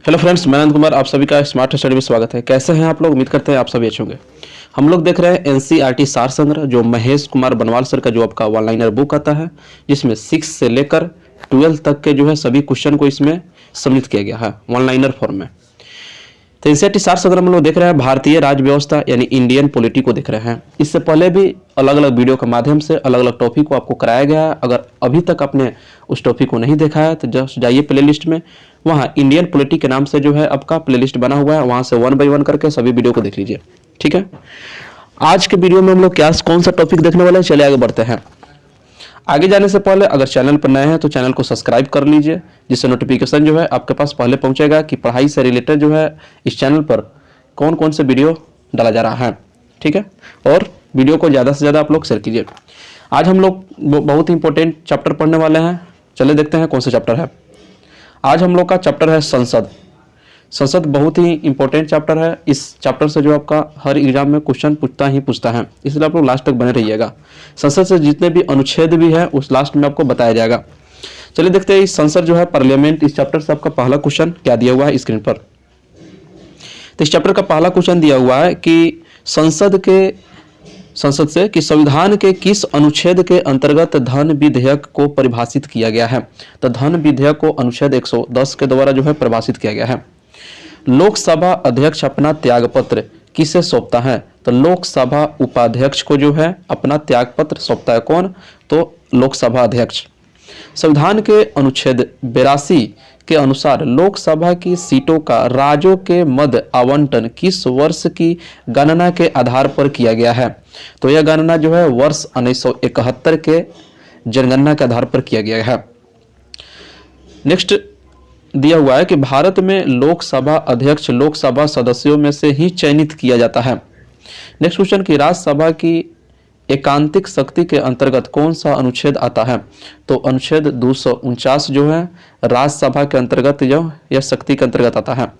Hello friends, मैं अनंत कुमार आप सभी का स्मार्ट स्टडी में स्वागत है। कैसे हैं आप लोग? उम्मीद करते हैं आप सभी अच्छे होंगे। हम लोग देख रहे हैं एनसीईआरटी सार संग्रह, जो महेश कुमार बनवाल सर का जो आपका वन लाइनर बुक आता है, जिसमें 6 से लेकर 12 तक के जो है सभी क्वेश्चन को इसमें सम्मिलित किया गया है वन लाइनर फॉर्म में। तो एनसीईआरटी सार संग्रह हम लोग देख रहे हैं भारतीय राज्य व्यवस्था यानी इंडियन पॉलिटी को देख रहे हैं। इससे पहले भी अलग अलग वीडियो के माध्यम से अलग अलग टॉपिक को आपको कराया गया है। अगर अभी तक आपने उस टॉपिक को नहीं देखा है तो जस्ट जाइए प्लेलिस्ट में, वहाँ इंडियन पॉलिटी के नाम से जो है आपका प्लेलिस्ट बना हुआ है, वहाँ से 1 बाय 1 करके सभी वीडियो को देख लीजिए। ठीक है, आज के वीडियो में हम लोग क्या कौन सा टॉपिक देखने वाले हैं, चलिए आगे बढ़ते हैं। आगे जाने से पहले अगर चैनल पर नए हैं तो चैनल को सब्सक्राइब कर लीजिए, जिससे नोटिफिकेशन जो है आपके पास पहले पहुंचेगा कि पढ़ाई से रिलेटेड जो है इस चैनल पर कौन कौन से वीडियो डाला जा रहा है। ठीक है, और वीडियो को ज़्यादा से ज़्यादा आप लोग शेयर कीजिए। आज हम लोग बहुत ही इंपॉर्टेंट चैप्टर पढ़ने वाले हैं। चलिए देखते हैं कौन सा चैप्टर है। आज हम लोग का चैप्टर है संसद। संसद बहुत ही इंपॉर्टेंट चैप्टर है। इस चैप्टर से जो आपका हर एग्जाम में क्वेश्चन पूछता है, इसलिए आप लोग लास्ट तक बने रहिएगा। संसद से जितने भी अनुच्छेद भी है उस लास्ट में आपको बताया जाएगा। चलिए देखते हैं इस संसद जो है पार्लियामेंट, इस चैप्टर से आपका पहला क्वेश्चन क्या दिया हुआ है स्क्रीन पर। तो इस चैप्टर का पहला क्वेश्चन दिया हुआ है कि संसद से कि संविधान के किस अनुच्छेद के अंतर्गत धन विधेयक को परिभाषित किया गया है। तो धन विधेयक को अनुच्छेद 110 के द्वारा जो है परिभाषित किया गया है। लोकसभा अध्यक्ष अपना त्यागपत्र किसे सौंपता है। तो लोकसभा उपाध्यक्ष को जो है अपना त्यागपत्र सौंपता है कौन? तो लोकसभा अध्यक्ष। संविधान के अनुच्छेद 82 के अनुसार लोकसभा की सीटों का राज्यों के मध्य आवंटन किस वर्ष की गणना के आधार पर किया गया है। तो यह गणना जो है वर्ष 1971 के जनगणना के आधार पर किया गया है। नेक्स्ट दिया हुआ है कि भारत में लोकसभा अध्यक्ष लोकसभा सदस्यों में से ही चयनित किया जाता है। नेक्स्ट क्वेश्चन कि राज्यसभा की एकांतिक शक्ति के अंतर्गत कौन सा अनुच्छेद आता है। तो अनुच्छेद 249 जो है राज्यसभा के अंतर्गत यह शक्ति के अंतर्गत आता है।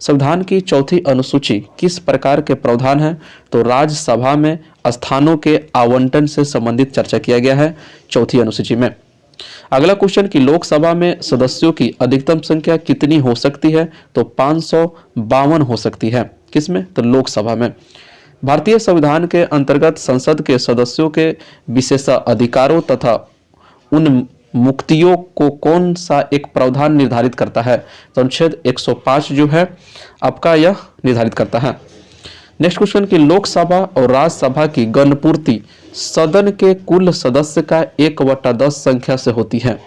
संविधान की चौथी अनुसूची किस प्रकार के प्रावधान है। तो राज्यसभा में स्थानों के आवंटन से संबंधित चर्चा किया गया है चौथी अनुसूची में। अगला क्वेश्चन कि लोकसभा में सदस्यों की अधिकतम संख्या कितनी हो सकती है। तो 552 हो सकती है। किसमें? तो लोकसभा में। भारतीय संविधान के अंतर्गत संसद के सदस्यों के विशेषाधिकारों तथा उन मुक्तियों को कौन सा एक प्रावधान निर्धारित करता है। तो अनुच्छेद 105 जो है आपका यह निर्धारित करता है। नेक्स्ट क्वेश्चन कि लोकसभा और राज्यसभा की गणपूर्ति सदन के कुल सदस्य का 1/10 संख्या से होती है।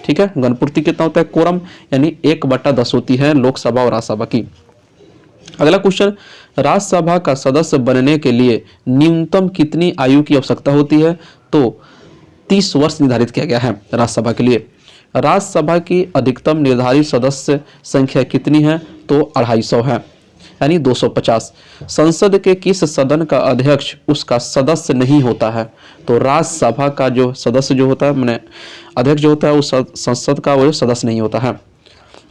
ठीक है, गणपूर्ति कितना होता है? कोरम यानी 1/10 होती है लोकसभा और राज्यसभा की। अगला क्वेश्चन, राज्यसभा का सदस्य बनने के लिए न्यूनतम कितनी आयु की आवश्यकता होती है। तो 30 वर्ष निर्धारित किया गया है राज्यसभा के लिए। राज्यसभा की अधिकतम निर्धारित सदस्य संख्या कितनी है। तो 250 है, यानी 250। संसद के किस सदन का अध्यक्ष उसका सदस्य नहीं होता है। तो राज्यसभा का जो सदस्य जो होता है, मैंने अध्यक्ष जो होता है उस संसद का वो सदस्य नहीं होता है।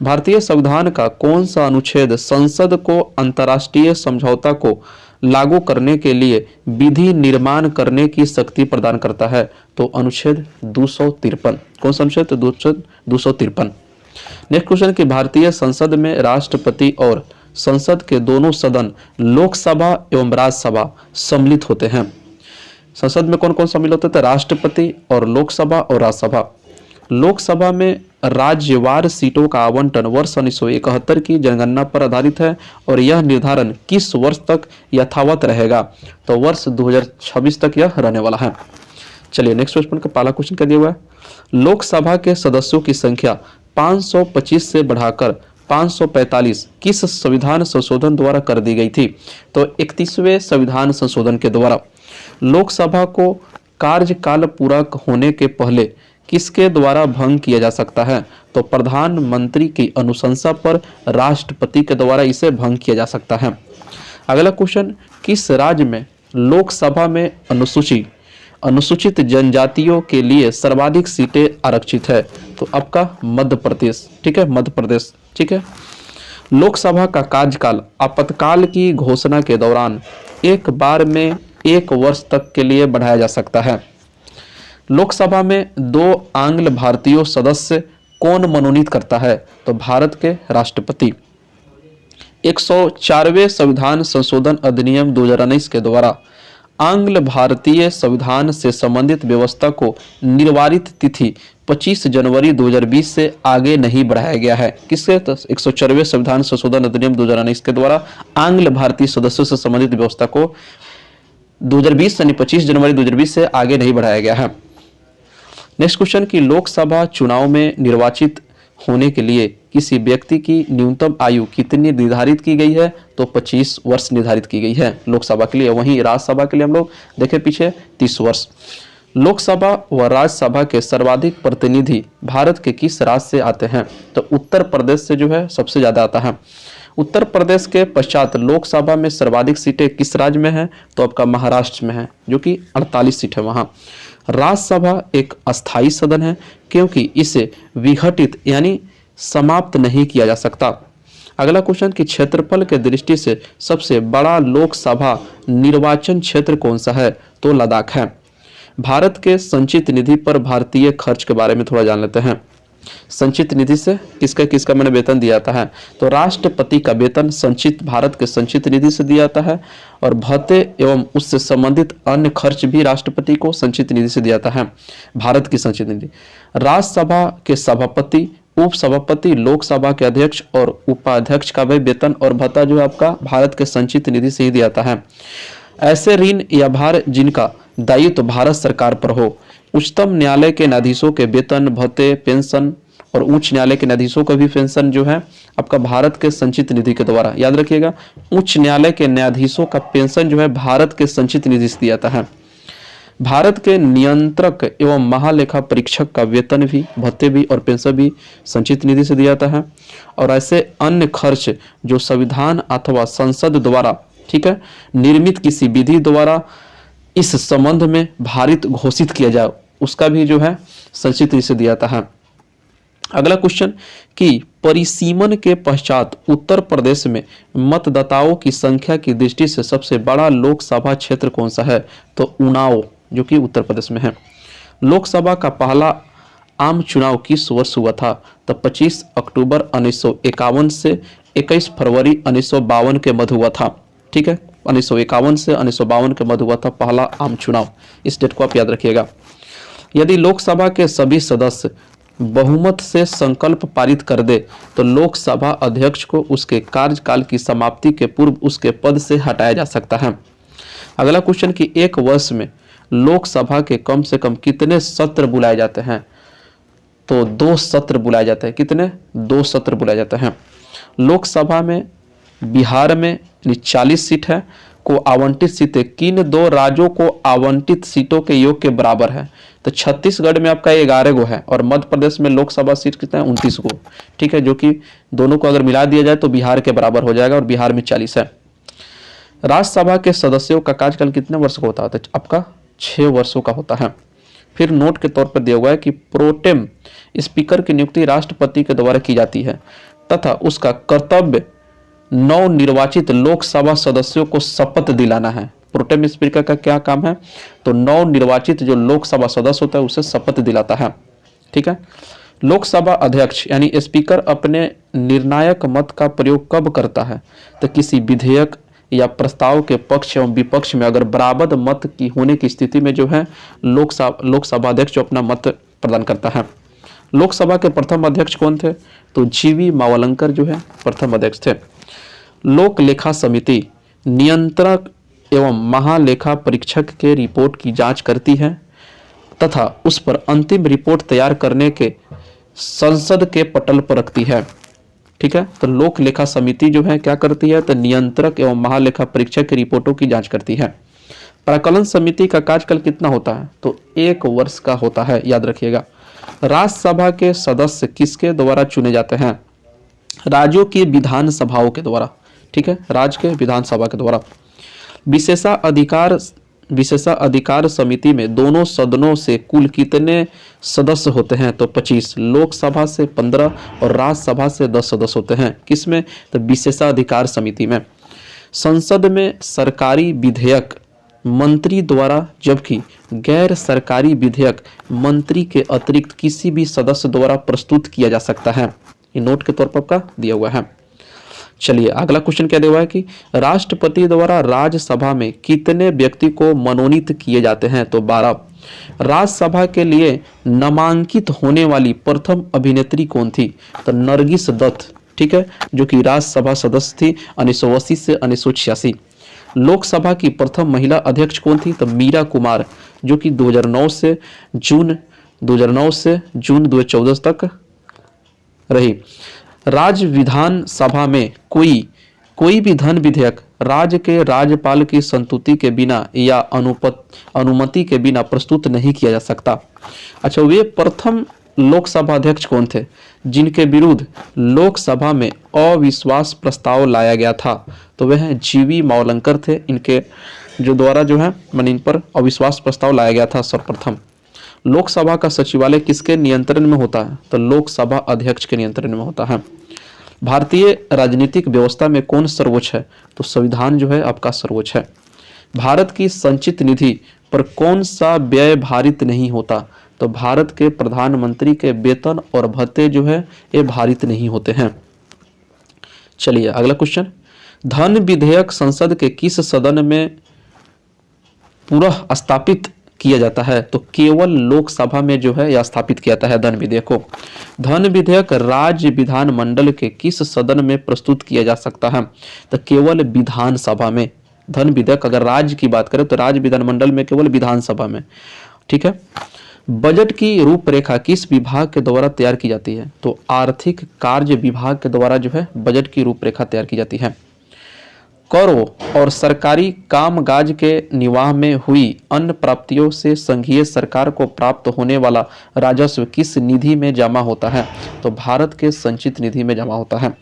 भारतीय संविधान का कौन सा अनुच्छेद संसद को अंतर्राष्ट्रीय समझौता को लागू करने के लिए विधि निर्माण करने की शक्ति प्रदान करता है। तो अनुच्छेद 253। कौन सा अनुच्छेद? 253। नेक्स्ट क्वेश्चन कि भारतीय संसद में राष्ट्रपति और संसद के दोनों सदन लोकसभा एवं राज्यसभा सम्मिलित होते हैं। संसद में कौन कौन सम्मिलित होते थे? राष्ट्रपति और लोकसभा और राज्यसभा। लोकसभा में राज्यवार सीटों का आवंटन वर्ष 1971 की जनगणना पर आधारित है और यह निर्धारण किस वर्ष तक यथावत रहेगा। तो वर्ष 2026 तक यह रहने वाला है। चलिए नेक्स्ट क्वेश्चन का पहला क्वेश्चन क्या दिया हुआ है। लोकसभा के सदस्यों की संख्या 525 से बढ़ाकर 545 किस संविधान संशोधन द्वारा कर दी गई थी। तो 31वें संविधान संशोधन के द्वारा। लोकसभा को कार्यकाल पूरा होने के पहले किसके द्वारा भंग किया जा सकता है। तो प्रधानमंत्री की अनुशंसा पर राष्ट्रपति के द्वारा इसे भंग किया जा सकता है। अगला क्वेश्चन, किस राज्य में लोकसभा में अनुसूचित जनजातियों के लिए सर्वाधिक सीटें आरक्षित है। तो आपका मध्य प्रदेश। ठीक है, मध्य प्रदेश। ठीक है, लोकसभा का कार्यकाल आपातकाल की घोषणा के दौरान एक बार में 1 वर्ष तक के लिए बढ़ाया जा सकता है। लोकसभा में 2 आंग्ल भारतीय सदस्य कौन मनोनीत करता है। तो भारत के राष्ट्रपति। 104वें संविधान संशोधन अधिनियम 2019 के द्वारा आंग्ल भारतीय संविधान से संबंधित व्यवस्था को निर्धारित तिथि 25 जनवरी 2020 से आगे नहीं बढ़ाया गया है। किसके? तो 104वें संविधान संशोधन अधिनियम 2019 के द्वारा आंग्ल भारतीय सदस्यों से संबंधित व्यवस्था को 2020 यानी 25 जनवरी 2020 से आगे नहीं बढ़ाया गया है। नेक्स्ट क्वेश्चन कि लोकसभा चुनाव में निर्वाचित होने के लिए किसी व्यक्ति की न्यूनतम आयु कितनी निर्धारित की गई है? तो 25 वर्ष निर्धारित की गई है लोकसभा के लिए। वहीं राज्यसभा के लिए हम लोग देखें पीछे 30 वर्ष। लोकसभा व राज्यसभा के सर्वाधिक प्रतिनिधि भारत के किस राज्य से आते हैं? तो उत्तर प्रदेश से जो है सबसे ज्यादा आता है। उत्तर प्रदेश के पश्चात लोकसभा में सर्वाधिक सीटें किस राज्य में हैं? तो आपका महाराष्ट्र में है, जो कि 48 सीट है वहां। राज्यसभा एक अस्थायी सदन है क्योंकि इसे विघटित यानी समाप्त नहीं किया जा सकता। अगला क्वेश्चन कि क्षेत्रफल के दृष्टि से सबसे बड़ा लोकसभा निर्वाचन क्षेत्र कौन सा है? तो लद्दाख है। भारत के संचित निधि पर भारतीय खर्च के बारे में थोड़ा जान लेते हैं। संचित निधि से किसका किसका मैंने वेतन दिया जाता है? तो राष्ट्रपति का वेतन संचित भारत के संचित निधि से दिया जाता है और भत्ते एवं उससे संबंधित अन्य खर्च भी राष्ट्रपति को संचित निधि से दिया जाता है, भारत की संचित निधि। राज्यसभा के सभापति, उपसभापति, लोकसभा के अध्यक्ष और उपाध्यक्ष का भी वेतन और भत्ता जो है आपका भारत के संचित निधि से ही दिया जाता है। ऐसे ऋण या भार जिनका दायित्व भारत सरकार पर हो, उच्चतम न्यायालय के न्यायाधीशों के वेतन, भत्ते, पेंशन और उच्च न्यायालय के न्यायाधीशों का भी पेंशन जो है आपका भारत के संचित निधि के द्वारा, याद रखिएगा, उच्च न्यायालय के न्यायाधीशों का पेंशन जो है भारत के संचित निधि से दिया जाता है। भारत के नियंत्रक एवं महालेखा परीक्षक का वेतन भी, भत्ते भी और पेंशन भी संचित निधि से दिया जाता है। और ऐसे अन्य खर्च जो संविधान अथवा संसद द्वारा, ठीक है, निर्मित किसी विधि द्वारा इस संबंध में भारित घोषित किया जाए, उसका भी जो है संचित निधि से दिया जाता है। अगला क्वेश्चन कि परिसीमन के पश्चात उत्तर प्रदेश में मतदाताओं की संख्या की दृष्टि से सबसे बड़ा लोकसभा क्षेत्र कौन सा है? तो उन्नाव, जो कि उत्तर प्रदेश में है। लोकसभा का पहला आम चुनाव किस वर्ष हुआ था? तो 25 अक्टूबर 1951 से 21 फरवरी 1952 के मध्य हुआ था। ठीक है, 1951 से 1952 के मध्य हुआ था पहला आम चुनाव। इस डेट को आप याद रखिएगा। यदि लोकसभा के सभी सदस्य बहुमत से संकल्प पारित कर दे तो लोकसभा अध्यक्ष को उसके कार्यकाल की समाप्ति के पूर्व उसके पद से हटाया जा सकता है। अगला क्वेश्चन कि एक वर्ष में लोकसभा के कम से कम कितने सत्र बुलाए जाते हैं? तो 2 सत्र बुलाए जाते हैं। कितने? 2 सत्र बुलाए जाते हैं। लोकसभा में बिहार में 40 सीट है को आवंटित सीटें किन 2 राज्यों को आवंटित सीटों के योग के बराबर है? तो छत्तीसगढ़ में आपका 11 गो है और मध्य प्रदेश में लोकसभा सीट कितना है? 29 गो। ठीक है, जो कि दोनों को अगर मिला दिया जाए तो बिहार के बराबर हो जाएगा और बिहार में 40 है। राज्यसभा के सदस्यों का कार्यकाल कितने वर्ष का होता है? तो आपका 6 वर्षों का होता है। फिर नोट के तौर पर दिया हुआ है कि प्रोटेम स्पीकर की नियुक्ति राष्ट्रपति के द्वारा की जाती है तथा उसका कर्तव्य नवनिर्वाचित लोकसभा सदस्यों को शपथ दिलाना है। प्रोटेम स्पीकर का क्या काम है? तो नवनिर्वाचित जो लोकसभा सदस्य होता है उसे शपथ दिलाता है। ठीक है, लोकसभा अध्यक्ष यानी स्पीकर अपने निर्णायक मत का प्रयोग कब करता है? तो किसी विधेयक या प्रस्ताव के पक्ष एवं विपक्ष में अगर बराबर मत की होने की स्थिति में जो है लोकसभा अध्यक्ष जो अपना मत प्रदान करता है। लोकसभा के प्रथम अध्यक्ष कौन थे? तो जीवी मावलंकर जो है प्रथम अध्यक्ष थे। लोक लेखा समिति नियंत्रक एवं महालेखा परीक्षक के रिपोर्ट की जांच करती है तथा उस पर अंतिम रिपोर्ट तैयार करने के संसद के पटल पर रखती है। ठीक है, तो लोक लेखा समिति जो है क्या करती है? तो नियंत्रक एवं महालेखा परीक्षक की रिपोर्टों की जांच करती है। प्राक्कलन समिति का कार्यकाल कितना होता है? तो 1 वर्ष का होता है, याद रखिएगा। राज्यसभा के सदस्य किसके द्वारा चुने जाते हैं? राज्यों की विधान सभाओं के द्वारा। ठीक है, राज्य के विधानसभा के द्वारा। विशेषाधिकार समिति में दोनों सदनों से कुल कितने सदस्य होते हैं? तो 25। लोकसभा से 15 और राज्यसभा से 10 सदस्य होते हैं। किसमें? तो विशेषाधिकार समिति में। संसद में सरकारी विधेयक मंत्री द्वारा जबकि गैर सरकारी विधेयक मंत्री के अतिरिक्त किसी भी सदस्य द्वारा प्रस्तुत किया जा सकता है। ये नोट के तौर पर आपका दिया हुआ है। चलिए अगला क्वेश्चन क्या दिया हुआ है कि राष्ट्रपति द्वारा राज्यसभा में कितने व्यक्ति को मनोनीत किए जाते हैं? तो 12। राज्यसभा के लिए नामांकित होने वाली प्रथम अभिनेत्री कौन थी? तो नरगिस दत्त, ठीक है, जो कि राज्यसभा सदस्य थी 1980 से 1986। लोकसभा की प्रथम महिला अध्यक्ष कौन थी? तो मीरा कुमार, जो कि 2009 से जून 2014 तक रही। राज्य विधानसभा में कोई भी धन विधेयक राज्य के राज्यपाल की संतुति के बिना या अनुमति के बिना प्रस्तुत नहीं किया जा सकता। अच्छा, वे प्रथम लोकसभा अध्यक्ष कौन थे जिनके विरुद्ध लोकसभा में अविश्वास प्रस्ताव लाया गया था? तो वह जीवी मावलंकर थे। इनके जो द्वारा जो है इन पर अविश्वास प्रस्ताव लाया गया था सर्वप्रथम। लोकसभा का सचिवालय किसके नियंत्रण में होता है? तो लोकसभा अध्यक्ष के नियंत्रण में होता है। भारतीय राजनीतिक व्यवस्था में कौन सर्वोच्च है? तो संविधान जो है आपका सर्वोच्च है। भारत की संचित निधि पर कौन सा व्यय भारित नहीं होता? तो भारत के प्रधानमंत्री के वेतन और भत्ते जो है ये भारित नहीं होते हैं। चलिए अगला क्वेश्चन, धन विधेयक संसद के किस सदन में पुनः स्थापित किया जाता है? तो केवल लोकसभा में जो है यह स्थापित किया जाता है धन विधेयक को। धन विधेयक राज्य विधानमंडल के किस सदन में प्रस्तुत किया जा सकता है? तो केवल विधानसभा में। धन विधेयक अगर राज्य की बात करें तो राज्य विधानमंडल में, केवल विधानसभा में, ठीक है। बजट की रूपरेखा किस विभाग के द्वारा तैयार की जाती है? तो आर्थिक कार्य विभाग के द्वारा जो है बजट की रूपरेखा तैयार की जाती है। करों और सरकारी कामकाज के निर्वाह में हुई अन्य प्राप्तियों से संघीय सरकार को प्राप्त होने वाला राजस्व किस निधि में जमा होता है? तो भारत के संचित निधि में जमा होता है।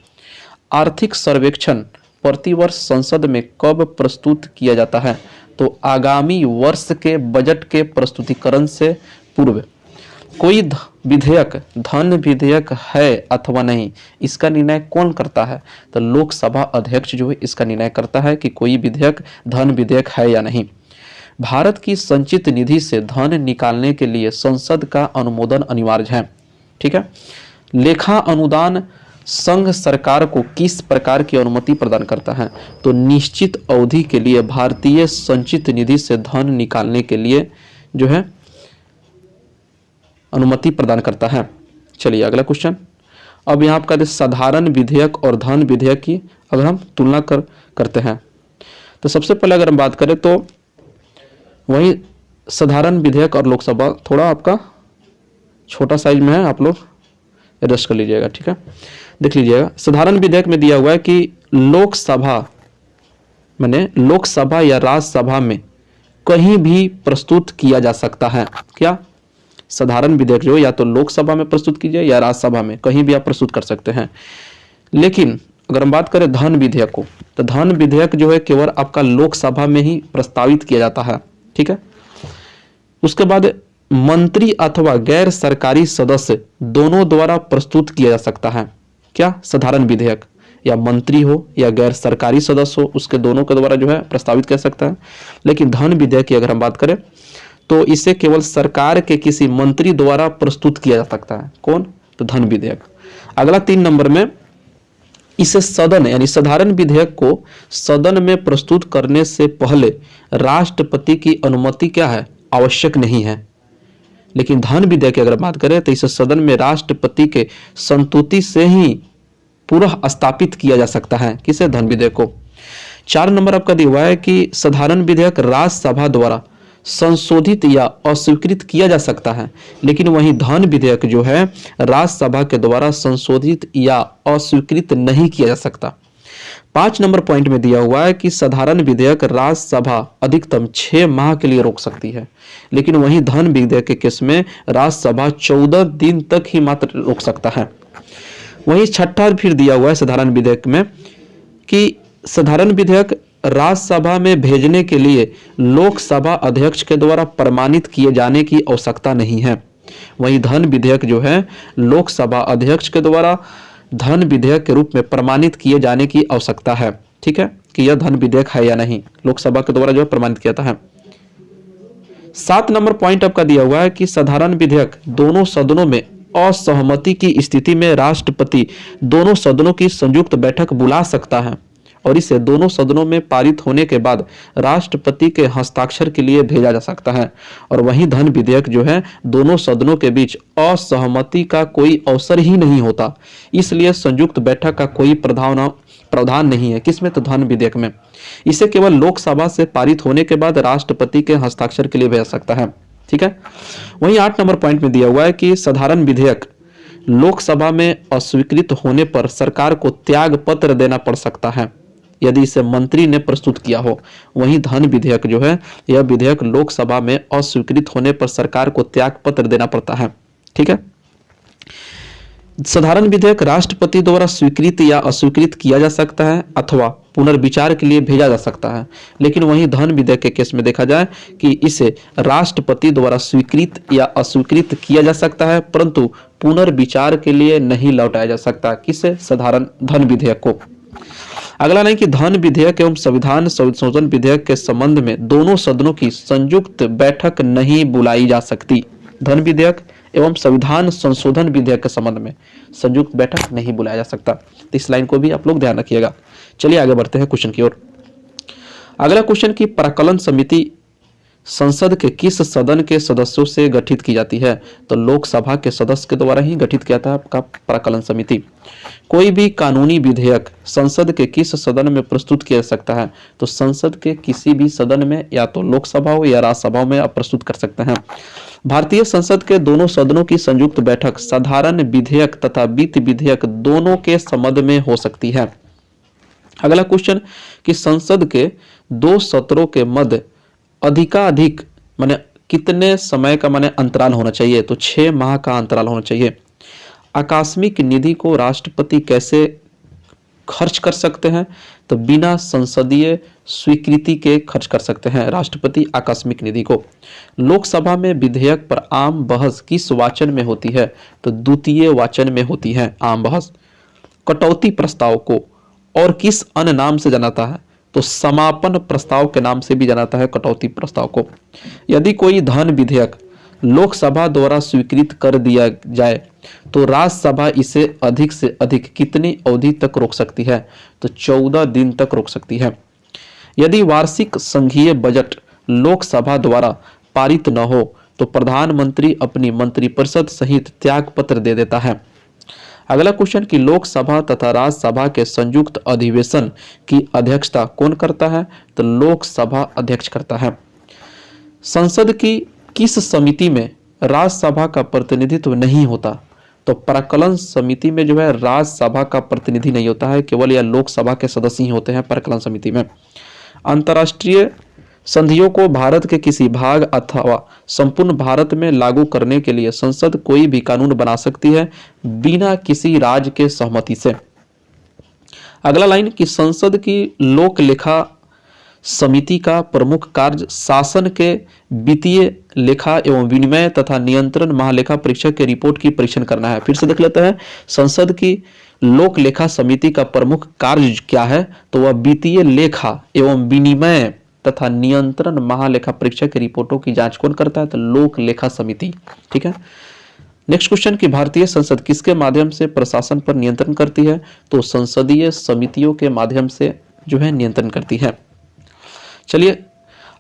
आर्थिक सर्वेक्षण प्रतिवर्ष संसद में कब प्रस्तुत किया जाता है? तो आगामी वर्ष के बजट के प्रस्तुतिकरण से पूर्व। कोई विधेयक धन विधेयक है अथवा नहीं, इसका निर्णय कौन करता है? तो लोकसभा अध्यक्ष जो है इसका निर्णय करता है कि कोई विधेयक धन विधेयक है या नहीं। भारत की संचित निधि से धन निकालने के लिए संसद का अनुमोदन अनिवार्य है, ठीक है। लेखा अनुदान संघ सरकार को किस प्रकार की अनुमति प्रदान करता है? तो निश्चित अवधि के लिए भारतीय संचित निधि से धन निकालने के लिए जो है अनुमति प्रदान करता है। चलिए अगला क्वेश्चन, अब यहाँ आपका साधारण विधेयक और धन विधेयक की अगर हम तुलना करते हैं तो सबसे पहले अगर हम बात करें तो वही साधारण विधेयक और लोकसभा थोड़ा आपका छोटा साइज में है, आप लोग एडजस्ट कर लीजिएगा, ठीक है। देख लीजिएगा, साधारण विधेयक में दिया हुआ है कि लोकसभा या राज्यसभा में कहीं भी प्रस्तुत किया जा सकता है। क्या? साधारण विधेयक जो या तो लोकसभा में प्रस्तुत कीजिए या राज्यसभा में, कहीं भी आप प्रस्तुत कर सकते हैं। लेकिन अगर हम बात करें धन विधेयक को, तो धन विधेयक जो है केवल आपका लोकसभा में ही प्रस्तावित किया जाता है, ठीक है। उसके बाद मंत्री अथवा गैर सरकारी सदस्य दोनों द्वारा प्रस्तुत किया जा सकता है। क्या? साधारण विधेयक या मंत्री हो या गैर सरकारी सदस्य हो, उसके दोनों के द्वारा जो है प्रस्तावित कर सकता है। लेकिन धन विधेयक की अगर हम बात करें तो इसे केवल सरकार के किसी मंत्री द्वारा प्रस्तुत किया जा सकता है। कौन? तो धन विधेयक। अगला 3 नंबर में, इसे सदन यानी साधारण विधेयक को सदन में प्रस्तुत करने से पहले राष्ट्रपति की अनुमति क्या है? आवश्यक नहीं है। लेकिन धन विधेयक की अगर बात करें तो इसे सदन में राष्ट्रपति के संतुति से ही पुनः स्थापित किया जा सकता है। किसे? धन विधेयक को। 4 नंबर आपका दिया हुआ है कि साधारण विधेयक राज्यसभा द्वारा संशोधित या अस्वीकृत किया जा सकता है, लेकिन वहीं धन विधेयक जो है राज्यसभा के द्वारा संशोधित या अस्वीकृत नहीं किया जा सकता। 5 नंबर पॉइंट में दिया हुआ है कि साधारण विधेयक राज्यसभा अधिकतम 6 माह के लिए रोक सकती है, लेकिन वहीं धन विधेयक के केस में राज्यसभा 14 दिन तक ही मात्र रोक सकता है। वहीं 6ठा फिर दिया हुआ है साधारण विधेयक में कि साधारण विधेयक राज्यसभा में भेजने के लिए लोकसभा अध्यक्ष के द्वारा प्रमाणित किए जाने की आवश्यकता नहीं है। वहीं धन विधेयक जो है लोकसभा अध्यक्ष के द्वारा धन विधेयक के रूप में प्रमाणित किए जाने की आवश्यकता है, ठीक है, कि यह धन विधेयक है या नहीं, लोकसभा के द्वारा जो है प्रमाणित किया जाता है। 7 नंबर पॉइंट आपका दिया हुआ है कि साधारण विधेयक दोनों सदनों में असहमति की स्थिति में राष्ट्रपति दोनों सदनों की संयुक्त बैठक बुला सकता है और इसे दोनों सदनों में पारित होने के बाद राष्ट्रपति के हस्ताक्षर के लिए भेजा जा सकता है। और वहीं धन विधेयक जो है दोनों सदनों के बीच असहमति का कोई अवसर ही नहीं होता, इसलिए संयुक्त बैठक का कोई प्रावधान नहीं है। किसमें? तो धन विधेयक में। इसे केवल लोकसभा से पारित होने के बाद राष्ट्रपति के हस्ताक्षर के लिए भेजा सकता है। ठीक है। वहीं 8 नंबर पॉइंट में दिया हुआ है कि साधारण विधेयक लोकसभा में अस्वीकृत होने पर सरकार को त्याग पत्र देना पड़ सकता है यदि इसे मंत्री ने प्रस्तुत किया हो। वहीं धन विधेयक जो है यह विधेयक लोकसभा में अस्वीकृत होने पर सरकार को त्याग पत्र देना पड़ता है। ठीक है। साधारण विधेयक राष्ट्रपति द्वारा स्वीकृत या अस्वीकृत किया जा सकता है अथवा पुनर्विचार के लिए भेजा जा सकता है। लेकिन वहीं धन विधेयक के केस में देखा जाए कि इसे राष्ट्रपति द्वारा स्वीकृत या अस्वीकृत किया जा सकता है परंतु पुनर्विचार के लिए नहीं लौटाया जा सकता। किसे? साधारण धन विधेयक को। अगला नहीं कि धन विधेयक एवं संविधान संशोधन विधेयक के संबंध में दोनों सदनों की संयुक्त बैठक नहीं बुलाई जा सकती। धन विधेयक एवं संविधान संशोधन विधेयक के संबंध में संयुक्त बैठक नहीं बुलाया जा सकता। तो इस लाइन को भी आप लोग ध्यान रखिएगा। चलिए आगे बढ़ते हैं क्वेश्चन की ओर। अगला क्वेश्चन की प्राक्कलन समिति संसद के किस सदन के सदस्यों से गठित की जाती है? तो लोकसभा के सदस्य के द्वारा ही गठित किया था आपका प्राक्कलन समिति। कोई भी कानूनी विधेयक संसद के किस सदन में प्रस्तुत किया जा सकता है? तो संसद के किसी भी सदन में, या तो लोकसभा हो या राज्यसभा में आप प्रस्तुत कर सकते हैं। भारतीय संसद के दोनों सदनों की संयुक्त बैठक साधारण विधेयक तथा वित्त विधेयक दोनों के संबंध में हो सकती है। अगला क्वेश्चन कि संसद के 2 सत्रों के मध्य अधिकाधिक माने कितने समय का माने अंतराल होना चाहिए? तो 6 माह का अंतराल होना चाहिए। आकस्मिक निधि को राष्ट्रपति कैसे खर्च कर सकते हैं? तो बिना संसदीय स्वीकृति के खर्च कर सकते हैं राष्ट्रपति आकस्मिक निधि को। लोकसभा में विधेयक पर आम बहस किस वाचन में होती है? तो द्वितीय वाचन में होती है आम बहस। कटौती प्रस्ताव को और किस अन्य नाम से जानाता है? तो समापन प्रस्ताव के नाम से भी जानाता है कटौती प्रस्ताव को। यदि कोई धन विधेयक लोकसभा द्वारा स्वीकृत कर दिया जाए तो राज्यसभा इसे अधिक से अधिक कितनी अवधि तक रोक सकती है? तो 14 दिन तक रोक सकती है। यदि वार्षिक संघीय बजट लोकसभा द्वारा पारित न हो तो प्रधानमंत्री अपनी मंत्रिपरिषद सहित त्याग पत्र दे देता है। अगला क्वेश्चन कि लोकसभा तथा राज्यसभा के संयुक्त अधिवेशन की अध्यक्षता कौन करता है? तो लोकसभा अध्यक्ष करता है। संसद की किस समिति में राज्यसभा का प्रतिनिधित्व नहीं होता? तो प्राक्कलन समिति में जो है राज्यसभा का प्रतिनिधि नहीं होता है, केवल यह लोकसभा के सदस्य ही होते हैं प्राक्कलन समिति में। अंतर्राष्ट्रीय संधियों को भारत के किसी भाग अथवा संपूर्ण भारत में लागू करने के लिए संसद कोई भी कानून बना सकती है बिना किसी राज्य के सहमति से। अगला लाइन कि संसद की लोक लेखा समिति का प्रमुख कार्य शासन के वित्तीय लेखा एवं विनिमय तथा नियंत्रण महालेखा परीक्षक के रिपोर्ट की परीक्षण करना है। फिर से देख लेते हैं संसद की लोक लेखा समिति का प्रमुख कार्य क्या है? तो वह वित्तीय लेखा एवं विनिमय तथा नियंत्रण महालेखा परीक्षक की रिपोर्टों की जांच कौन करता है? तो लोक लेखा समिति। ठीक है। नेक्स्ट क्वेश्चन कि भारतीय संसद किसके माध्यम से प्रशासन पर नियंत्रण करती है? तो संसदीय समितियों के माध्यम से जो है नियंत्रण करती है। चलिए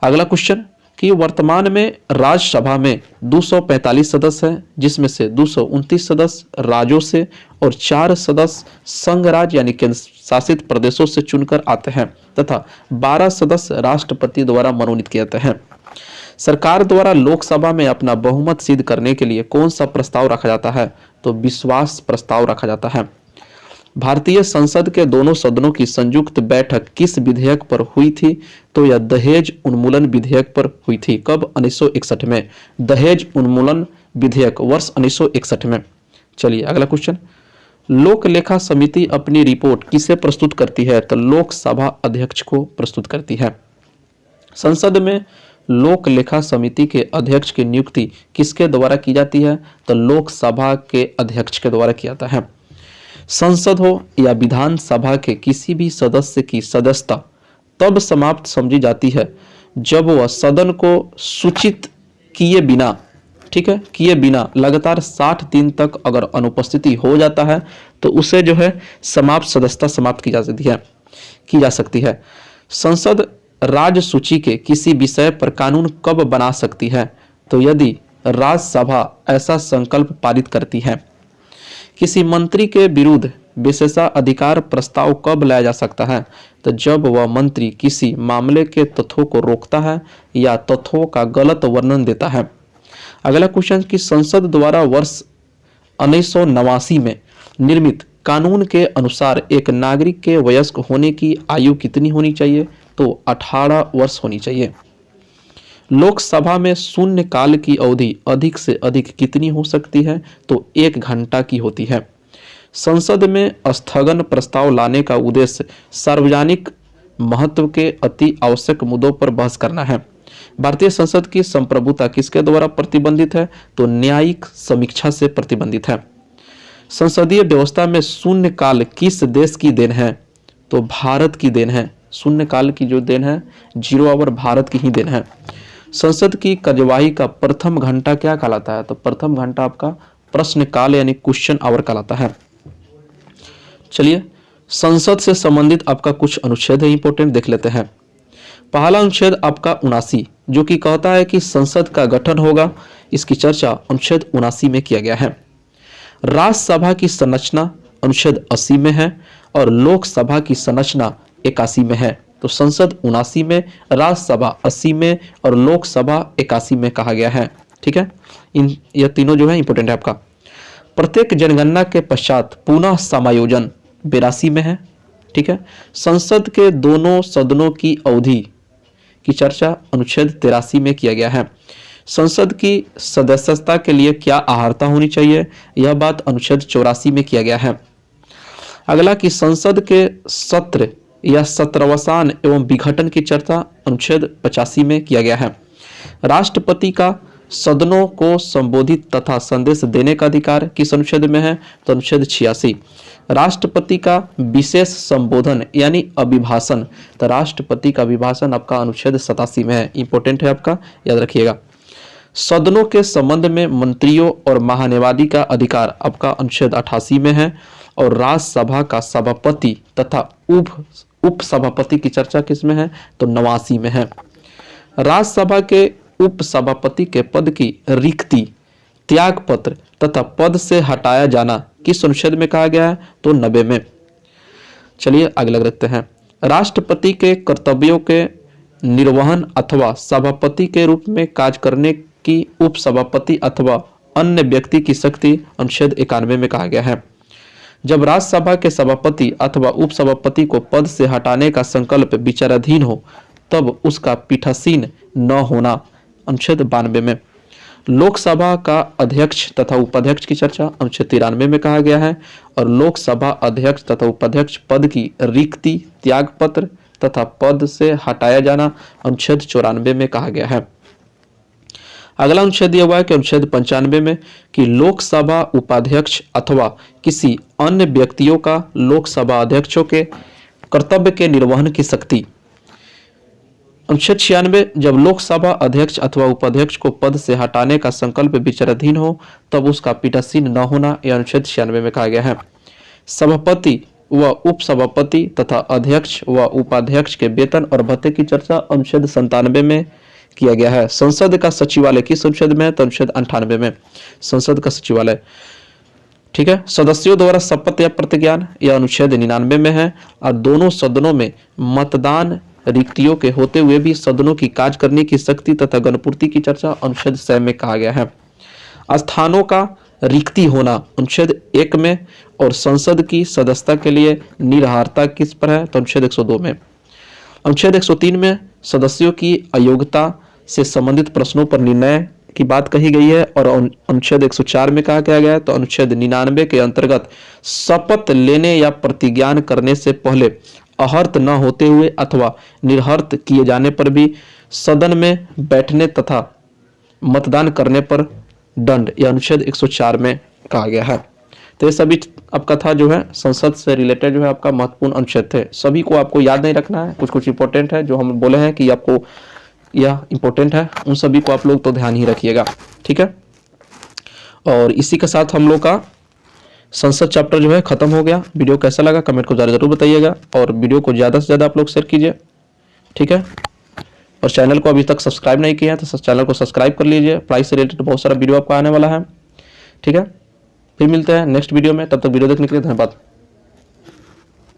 अगला क्वेश्चन कि वर्तमान में राज्यसभा में 245 सदस्य हैं जिसमें से 229 सदस्य राज्यों से और 4 सदस्य संघ राज्य यानी केंद्र शासित प्रदेशों से चुनकर आते हैं तथा 12 सदस्य राष्ट्रपति द्वारा मनोनीत किए जाते हैं। सरकार द्वारा लोकसभा में अपना बहुमत सिद्ध करने के लिए कौन सा प्रस्ताव रखा जाता है? तो विश्वास प्रस्ताव रखा जाता है। भारतीय संसद के दोनों सदनों की संयुक्त बैठक किस विधेयक पर हुई थी? तो यह दहेज उन्मूलन विधेयक पर हुई थी। कब? 1961 में। दहेज उन्मूलन विधेयक वर्ष 1961 में। चलिए अगला क्वेश्चन, लोक लेखा समिति अपनी रिपोर्ट किसे प्रस्तुत करती है? तो लोकसभा अध्यक्ष को प्रस्तुत करती है। संसद में लोक लेखा समिति के अध्यक्ष की नियुक्ति किसके द्वारा की जाती है? तो लोकसभा के अध्यक्ष के द्वारा किया जाता है। संसद हो या विधानसभा के किसी भी सदस्य की सदस्यता तब समाप्त समझी जाती है जब वह सदन को सूचित किए बिना ठीक है, किए बिना लगातार 60 दिन तक अगर अनुपस्थिति हो जाता है तो उसे जो है सदस्यता समाप्त की जा सकती है। संसद राज्य सूची के किसी विषय पर कानून कब बना सकती है? तो यदि राज्यसभा ऐसा संकल्प पारित करती है। किसी मंत्री के विरुद्ध विशेषाधिकार प्रस्ताव कब लाया जा सकता है? तो जब वह मंत्री किसी मामले के तथ्यों को रोकता है या तथ्यों का गलत वर्णन देता है। अगला क्वेश्चन कि संसद द्वारा वर्ष 1989 में निर्मित कानून के अनुसार एक नागरिक के वयस्क होने की आयु कितनी होनी चाहिए? तो 18 वर्ष होनी चाहिए। लोकसभा में शून्य काल की अवधि अधिक से अधिक कितनी हो सकती है? तो 1 घंटा की होती है। संसद में स्थगन प्रस्ताव लाने का उद्देश्य सार्वजनिक महत्व के अति आवश्यक मुद्दों पर बहस करना है। भारतीय संसद की संप्रभुता किसके द्वारा प्रतिबंधित है? तो न्यायिक समीक्षा से प्रतिबंधित है। संसदीय व्यवस्था में शून्य काल किस देश की देन है? तो भारत की देन है। शून्य काल की जो देन है, 0 आवर, भारत की ही देन है। संसद की कार्यवाही का प्रथम घंटा क्या कहलाता है? तो प्रथम घंटा आपका प्रश्न काल यानी क्वेश्चन आवर कहलाता है। चलिए, संसद से संबंधित आपका कुछ अनुच्छेद है, इंपॉर्टेंट, देख लेते हैं। पहला अनुच्छेद आपका 79 जो कि कहता है कि संसद का गठन होगा। इसकी चर्चा अनुच्छेद 79 में किया गया है। राज्यसभा की संरचना अनुच्छेद 80 में है और लोकसभा की संरचना 81 में है। तो संसद 79 में, राज्यसभा 80 में और लोकसभा 81 में कहा गया है। ठीक है, यह तीनों जो है इंपॉर्टेंट है आपका। प्रत्येक जनगणना के पश्चात पुनः समायोजन 82 में है। ठीक है, संसद के दोनों सदनों की अवधि की चर्चा अनुच्छेद 83 में किया गया है। संसद की सदस्यता के लिए क्या अर्हता होनी चाहिए? यह बात अनुच्छेद 84 में किया गया है। अगला कि संसद के सत्र या सत्रावसान एवं विघटन की चर्चा अनुच्छेद 85 में किया गया है। राष्ट्रपति का सदनों को संबोधित तथा संदेश देने का अधिकार किस अनुच्छेद में है? तो अनुच्छेद 86। राष्ट्रपति का विशेष संबोधन यानी अभिभाषण, तो राष्ट्रपति का अभिभाषण आपका अनुच्छेद 87 में है। इंपॉर्टेंट है आपका, याद रखिएगा। सदनों के संबंध में मंत्रियों और महान्यायवादी का अधिकार आपका अनुच्छेद 88 में है। और राज्यसभा का सभापति तथा उप सभापति की चर्चा किसमें है? तो 89 में है। राज्यसभा के उप सभापति के पद की रिक्ति, त्यागपत्र तथा पद से हटाया जाना किस अनुच्छेद में कहा गया है? तो 90 में। चलिए आगे लग रखते हैं। राष्ट्रपति के कर्तव्यों के निर्वहन अथवा सभापति के रूप में कार्य करने की उप सभापति अथवा अन्य व्यक्ति की शक्ति अनुच्छेद 91 में कहा गया है। जब राज्यसभा के सभापति अथवा उप सभापति को पद से हटाने का संकल्प विचाराधीन हो तब उसका पीठासीन न होना अनुच्छेद 92 में। लोकसभा का अध्यक्ष तथा उपाध्यक्ष की चर्चा अनुच्छेद 93 में कहा गया है। और लोकसभा अध्यक्ष तथा उपाध्यक्ष पद की रिक्ति, त्यागपत्र तथा पद से हटाया जाना अनुच्छेद 94 में कहा गया है। अगला अनुच्छेद दिया हुआ है कि अनुच्छेद 95 में कि लोकसभा उपाध्यक्ष अथवा किसी अन्य व्यक्तियों का लोकसभा अध्यक्षों के कर्तव्य के निर्वहन की शक्ति। अनुच्छेद 96 जब लोकसभा अध्यक्ष अथवा उपाध्यक्ष को पद से हटाने का संकल्प विचाराधीन हो तब उसका पीठासीन न होना, यह अनुच्छेद 96 में कहा गया है। सभापति व उपसभापति तथा अध्यक्ष व उपाध्यक्ष के वेतन और भत्ते की चर्चा अनुच्छेद 97 में किया गया है। संसद का सचिवालय किस अनुच्छेद में है? तो अनुच्छेद 98 में संसद का सचिवालय। ठीक है, सदस्यों द्वारा शपथ या प्रतिज्ञान यह अनुच्छेद 99 में है। और दोनों सदनों में मतदान रिक्तियों के होते हुए भी सदनों की कार्य करने की शक्ति तथा गणपूर्ति की चर्चा अनुच्छेद 100 में कहा गया है। स्थानों का रिक्ति होना अनुच्छेद 1 में। और संसद की सदस्यता के लिए निरर्हता किस पर है? तो अनुच्छेद 102 में। अनुच्छेद 103 में सदस्यों की अयोग्यता से संबंधित प्रश्नों पर निर्णय की बात कही गई है। और अनुच्छेद 104 में कहा गया है। तो अनुच्छेद 99 के अंतर्गत शपथ लेने या प्रतिज्ञान करने से पहले अहर्त न होते हुए अथवा निर्हर्त किए जाने पर भी सदन में बैठने तथा मतदान करने पर दंड, यह अनुच्छेद 104 में कहा गया है। तो ये सभी आपका था जो है संसद से रिलेटेड जो है आपका महत्वपूर्ण अनुच्छेद थे। सभी को आपको याद नहीं रखना है, कुछ कुछ इंपॉर्टेंट है जो हम बोले हैं कि आपको यह इंपॉर्टेंट है, उन सभी को आप लोग तो ध्यान ही रखिएगा। ठीक है। और इसी के साथ हम लोग का संसद चैप्टर जो है खत्म हो गया। वीडियो कैसा लगा कमेंट को जरूर बताइएगा और वीडियो को ज़्यादा से ज़्यादा आप लोग शेयर कीजिए, ठीक है। और चैनल को अभी तक सब्सक्राइब नहीं किया है तो चैनल को सब्सक्राइब कर लीजिए। पढ़ाई से रिलेटेड बहुत सारा वीडियो आपका आने वाला है, ठीक है। फिर मिलते हैं नेक्स्ट वीडियो में, तब तक वीडियो देखने के लिए धन्यवाद।